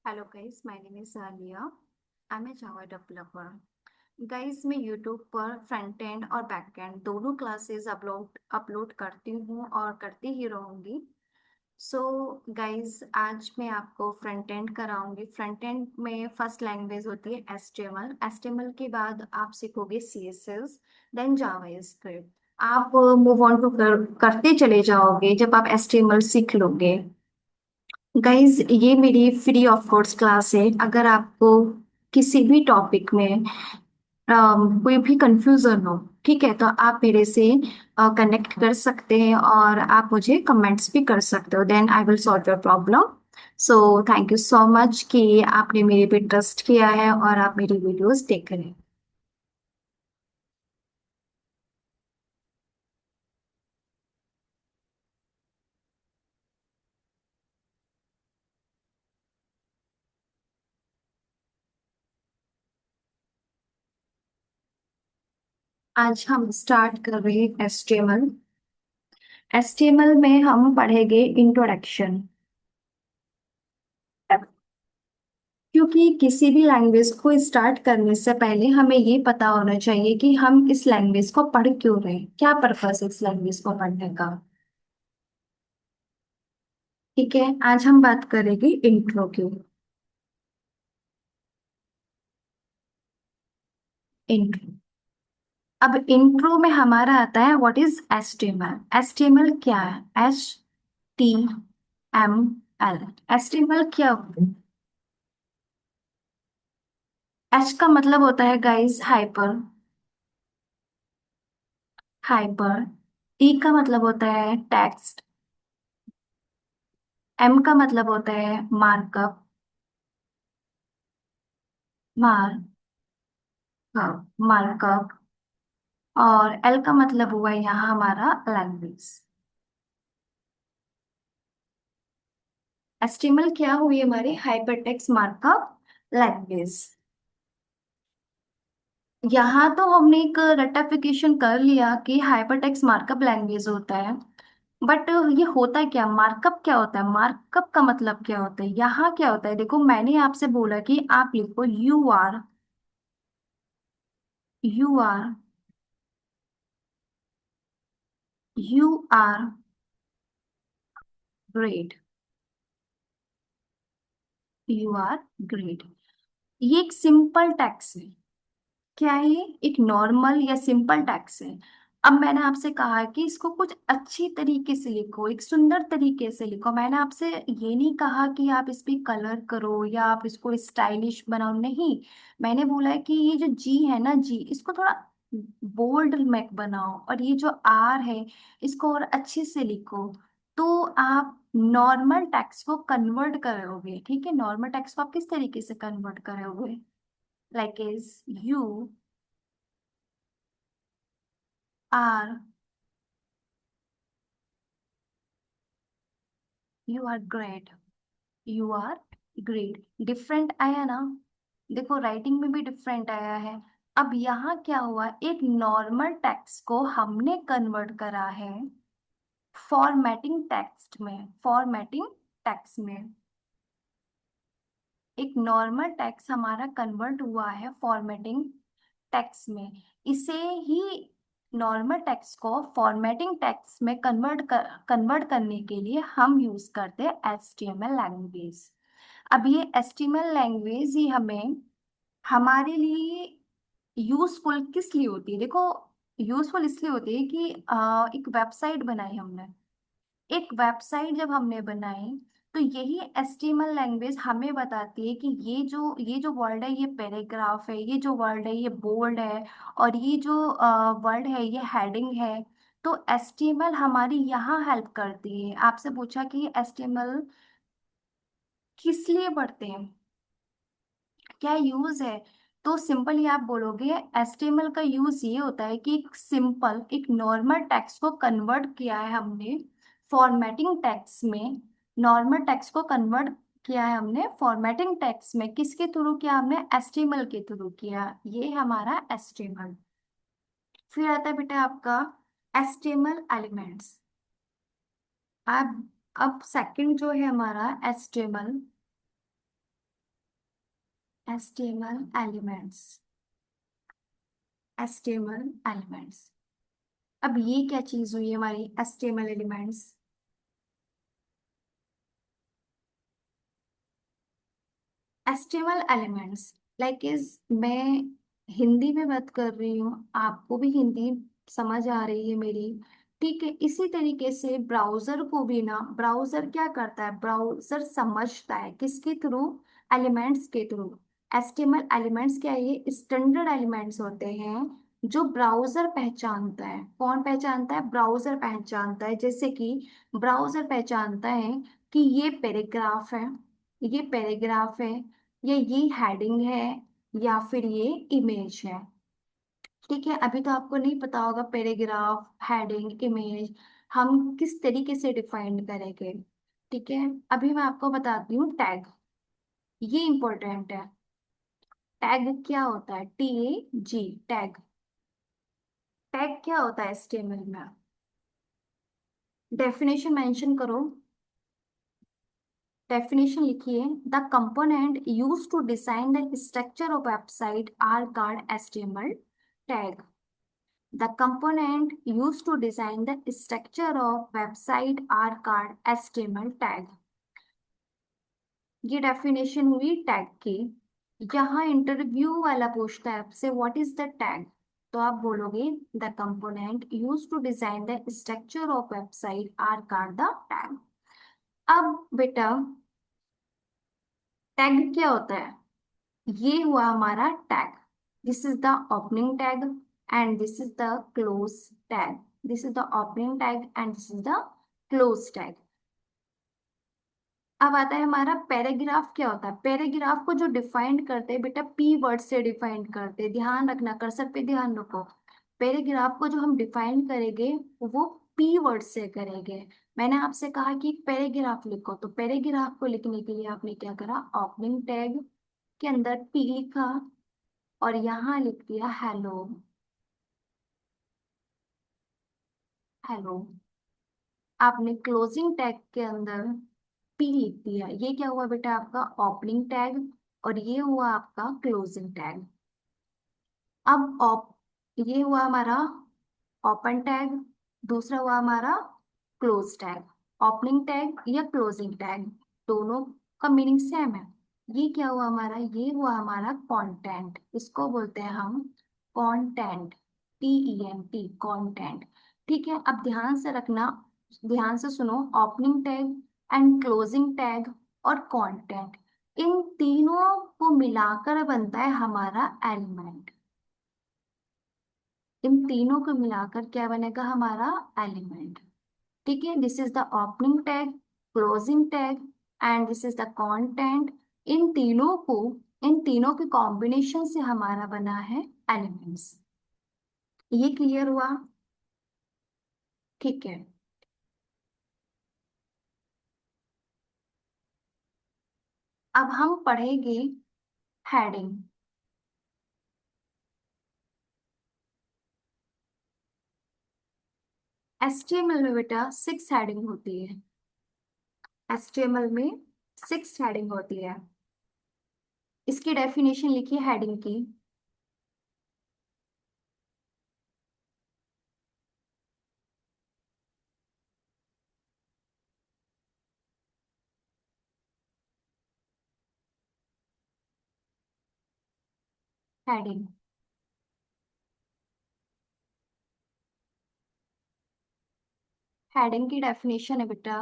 Hello guys, my name is Alia. I'm a Java developer. Guys मैं YouTube पर front end और back and दोनों classes upload upload करती हूँ और करती ही रहूँगी। सो गाइस आज मैं आपको फ्रंट एंड कराऊंगी। फ्रंट एंड में फर्स्ट लैंग्वेज होती है एचटीएमएल। एचटीएमएल के बाद आप सीखोगे सीएसएस, देन जावास्क्रिप्ट। आप मूव ऑन टू करते चले जाओगे जब आप एचटीएमएल सीख लोगे। गाइज ये मेरी फ्री ऑफ कोर्स क्लास है। अगर आपको किसी भी टॉपिक में कोई भी कंफ्यूजन हो, ठीक है, तो आप मेरे से कनेक्ट कर सकते हैं और आप मुझे कमेंट्स भी कर सकते हो। Then I will solve your problem. So thank you so much कि आपने मेरे पे ट्रस्ट किया है और आप मेरी वीडियोस देख रहे हैं। आज हम स्टार्ट कर रहे हैं एचटीएमएल। एचटीएमएल में हम पढ़ेंगे इंट्रोडक्शन। क्योंकि किसी भी लैंग्वेज को स्टार्ट करने से पहले हमें ये पता होना चाहिए कि हम इस लैंग्वेज को पढ़ क्यों रहे हैं, क्या पर्पस है इस लैंग्वेज को पढ़ने का। ठीक है, आज हम बात करेंगे इंट्रो की। इंट्रो। अब इंट्रो में हमारा आता है व्हाट इज एचटीएमएल। एचटीएमएल क्या है? H T M L. HTML क्या होता है? एच का मतलब होता है गाइस हाइपर। हाइपर। टी का मतलब होता है टेक्स्ट। एम का मतलब होता है मार्कअप। मार हाँ, मार्कअप। और एल का मतलब हुआ यहाँ हमारा लैंग्वेज। एचटीएमएल क्या हुई हमारी? Hypertext markup language. यहाँ तो हमने एक रेक्टिफिकेशन कर लिया कि हाइपरटेक्स्ट मार्कअप लैंग्वेज होता है। बट ये होता क्या, मार्कअप क्या होता है, मार्कअप का मतलब क्या होता है, यहाँ क्या होता है? देखो मैंने आपसे बोला कि आप लिखो you are you are great. You are great. ये एक सिंपल टैक्स है। क्या है ये? एक नॉर्मल या सिंपल टैक्स है। अब मैंने आपसे कहा कि इसको कुछ अच्छी तरीके से लिखो, एक सुंदर तरीके से लिखो। मैंने आपसे ये नहीं कहा कि आप इस पे कलर करो या आप इसको स्टाइलिश बनाओ, नहीं। मैंने बोला है कि ये जो जी है ना, जी, इसको थोड़ा बोल्ड में बनाओ और ये जो आर है इसको और अच्छे से लिखो। तो आप नॉर्मल टेक्स्ट को कन्वर्ट करोगे। ठीक है, नॉर्मल टेक्स्ट को आप किस तरीके से कन्वर्ट करोगे? Like is are you are great. You are great. Different आया ना? देखो राइटिंग में भी डिफरेंट आया है। अब यहाँ क्या हुआ, एक नॉर्मल टेक्स्ट को हमने कन्वर्ट करा है फॉर्मेटिंग टेक्स्ट में। फॉर्मेटिंग टेक्स्ट में एक नॉर्मल टेक्स्ट हमारा कन्वर्ट हुआ है फॉर्मेटिंग टेक्स्ट में। इसे ही नॉर्मल टेक्स्ट को फॉर्मेटिंग टेक्स्ट में कन्वर्ट करने के लिए हम यूज करते हैं एचटीएमएल लैंग्वेज। अब ये एचटीएमएल लैंग्वेज ही हमें हमारे लिए यूजफुल किस लिए होती है? देखो यूजफुल इसलिए होती है कि एक वेबसाइट बनाई हमने। एक वेबसाइट जब हमने बनाई तो यही एचटीएमएल लैंग्वेज हमें बताती है कि ये जो वर्ड है ये पैराग्राफ है, ये जो वर्ड है ये बोल्ड है, और ये जो वर्ड है ये हेडिंग है। तो एचटीएमएल हमारी यहाँ हेल्प करती है। आपसे पूछा कि एचटीएमएल किस लिए पढ़ते हैं, क्या यूज है? तो सिंपली आप बोलोगे एचटीएमएल का यूज ये होता है कि एक सिंपल एक नॉर्मल टेक्स्ट को कन्वर्ट किया है हमने फॉर्मेटिंग टेक्स्ट में। नॉर्मल टेक्स्ट को कन्वर्ट किया है हमने फॉर्मेटिंग टेक्स्ट में। किसके थ्रू किया? हमने एचटीएमएल के थ्रू किया। ये हमारा एचटीएमएल। फिर आता है बेटा आपका एचटीएमएल एलिमेंट्स। अब सेकंड जो है हमारा HTML HTML elements, HTML elements. अब ये क्या चीज हुई हमारी HTML elements? HTML elements like is, मैं हिंदी में बात कर रही हूँ, आपको भी हिंदी समझ आ रही है मेरी, ठीक है। इसी तरीके से ब्राउजर को भी ना, ब्राउजर क्या करता है, ब्राउजर समझता है किसके थ्रू, एलिमेंट्स के थ्रू। HTML एलिमेंट्स क्या है, ये स्टैंडर्ड एलिमेंट्स होते हैं जो ब्राउजर पहचानता है। कौन पहचानता है? ब्राउजर पहचानता है। जैसे कि ब्राउजर पहचानता है कि ये पैराग्राफ है, ये पैराग्राफ है, या ये हेडिंग है, या फिर ये इमेज है। ठीक है, अभी तो आपको नहीं पता होगा पैराग्राफ, हेडिंग, इमेज हम किस तरीके से डिफाइन करेंगे। ठीक है, अभी मैं आपको बताती हूँ टैग, ये इंपॉर्टेंट है। टैग क्या होता है? TAG, tag. टैग क्या होता है HTML में? डेफिनेशन मेंशन करो, डेफिनेशन लिखिए। The component use to design the structure of website are called HTML tag. The component used to design the structure of website are called HTML tag। ये definition हुई tag की। यहाँ interview वाला पूछता है आपसे व्हाट इज द टैग, तो आप बोलोगे the component use to design the structure of website are called the tag. अब बेटा, टैग क्या होता है? ये हुआ हमारा tag. This is the opening tag and this is the close tag. This is the opening tag and this is the close tag. अब आता है हमारा पैराग्राफ। क्या होता है? पैराग्राफ को जो डिफाइन करते हैं बेटा, पी वर्ड से डिफाइन करते हैं। ध्यान रखना, कर्सर पे ध्यान रखो। पैराग्राफ को जो हम डिफाइन करेंगे वो पी वर्ड से करेंगे। मैंने आपसे कहा कि पैराग्राफ लिखो, तो पैराग्राफ को लिखने के लिए आपने क्या करा, ओपनिंग टैग के अंदर पी लिखा और यहाँ लिख दिया हेलो। हेलो। आपने क्लोजिंग टैग के अंदर पी लिख दिया। ये क्या हुआ बेटा? आपका ओपनिंग टैग, और ये हुआ आपका क्लोजिंग टैग। अब ये हुआ हमारा ओपन टैग, दूसरा हुआ हमारा क्लोज टैग। ओपनिंग टैग या क्लोजिंग टैग, दोनों का मीनिंग सेम है। ये क्या हुआ हमारा? ये हुआ हमारा कंटेंट, इसको बोलते हैं हम कंटेंट, TENT, कंटेंट। ठीक है, अब ध्यान से रखना, ध्यान से सुनो। Opening tag and closing tag और कंटेंट, इन तीनों को मिलाकर बनता है हमारा एलिमेंट। इन तीनों को मिलाकर क्या बनेगा हमारा एलिमेंट। ठीक है, this is the opening tag, closing tag and this is the content. इन तीनों को, इन तीनों के कॉम्बिनेशन से हमारा बना है एलिमेंट्स। ये क्लियर हुआ? ठीक है, अब हम पढ़ेंगे हेडिंग। HTML में बेटा 6 हेडिंग होती है। HTML में 6 हेडिंग होती है। इसकी डेफिनेशन लिखिए हेडिंग की। हेडिंग, हेडिंग की डेफिनेशन है बेटा,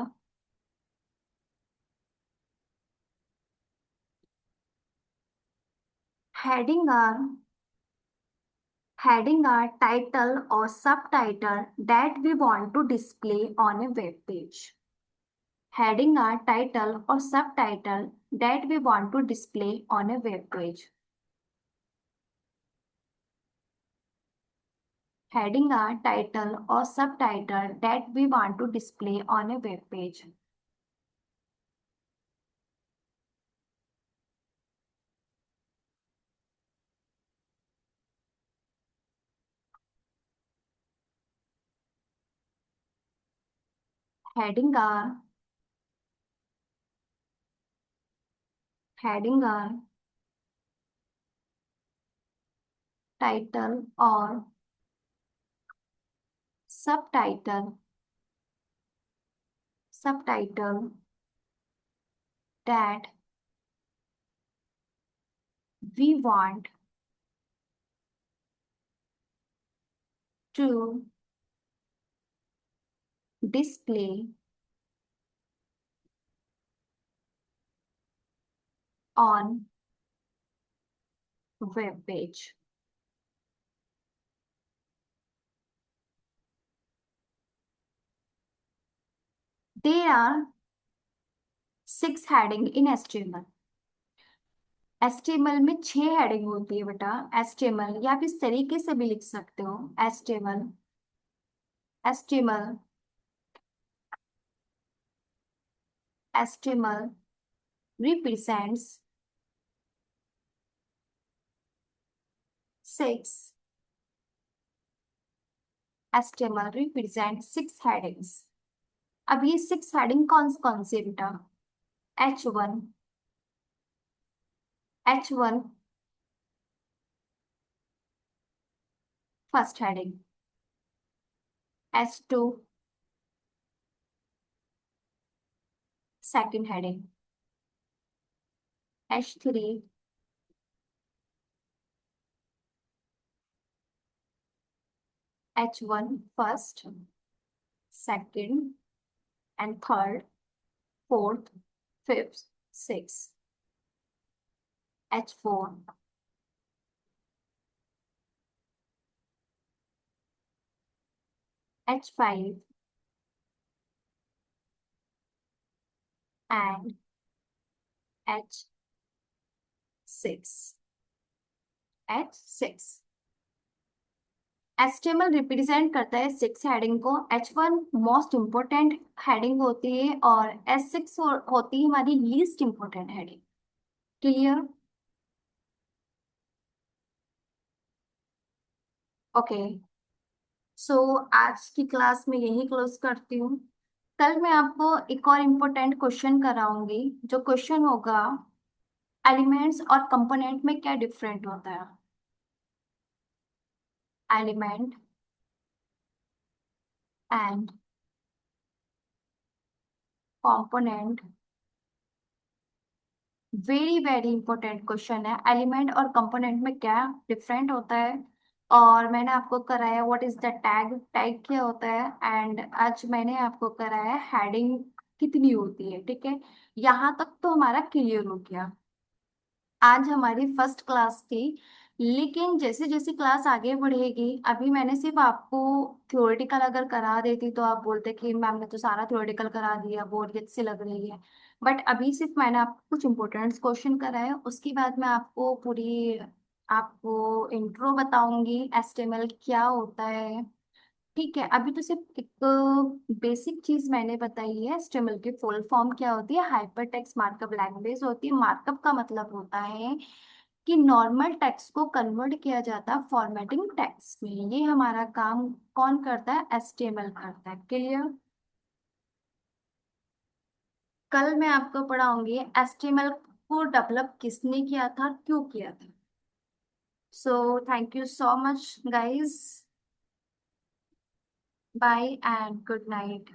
heading are heading are title or subtitle that we want to display on a web page. Heading are title or subtitle that we want to display on a web page. Heading are title or subtitle that we want to display on a web page. Heading are heading are title और सब title that we want to display on web page. There are six heading in HTML. HTML में 6 heading होती है बेटा. HTML या आप इस तरीके से भी लिख सकते हो. HTML represents six six headings. अब ये 6 हेडिंग कौन कौन सी है बेटा? H1 first heading, H2 second heading, H3 H1 first, second and third, fourth, fifth, six, H4 H5 and H6. HTML represent करता है 6 हेडिंग को. H1 मोस्ट इम्पोर्टेंट हेडिंग होती है और H6 होती है हमारी least important heading. Clear? Okay. So आज की क्लास में यही क्लोज करती हूँ. कल मैं आपको एक और इम्पोर्टेंट क्वेश्चन कराऊंगी. जो क्वेश्चन होगा, एलिमेंट्स और कंपोनेंट में क्या डिफरेंट होता है. Element and component. Very very important question है. एलिमेंट और कंपोनेंट में क्या डिफरेंट होता है. और मैंने आपको कराया what is the tag. Tag क्या होता है. एंड आज मैंने आपको कराया हेडिंग कितनी होती है. ठीक है, यहाँ तक तो हमारा क्लियर हो गया. आज हमारी फर्स्ट क्लास थी, लेकिन जैसे जैसे क्लास आगे बढ़ेगी, अभी मैंने सिर्फ आपको थ्योरेटिकल अगर करा देती तो आप बोलते कि मैम ने तो सारा थ्योरेटिकल करा दिया, बोरियत सी लग रही है. बट अभी सिर्फ मैंने आपको कुछ इंपॉर्टेंट क्वेश्चन कराया. उसके बाद मैं आपको इंट्रो बताऊंगी, एचटीएमएल क्या होता है. ठीक है, अभी तो सिर्फ एक बेसिक चीज मैंने बताई है. एचटीएमएल की फुल फॉर्म क्या होती है. हाइपर टेक्स्ट मार्कअप लैंग्वेज होती है. मार्कअप का मतलब होता है कि नॉर्मल टेक्स्ट को कन्वर्ट किया जाता है फॉर्मेटिंग टेक्स्ट में. ये हमारा काम कौन करता है. एचटीएमएल करता है. क्लियर? कल मैं आपको पढ़ाऊंगी एचटीएमएल को डेवलप किसने किया था, क्यों किया था. So thank you so much guys. Bye and good night.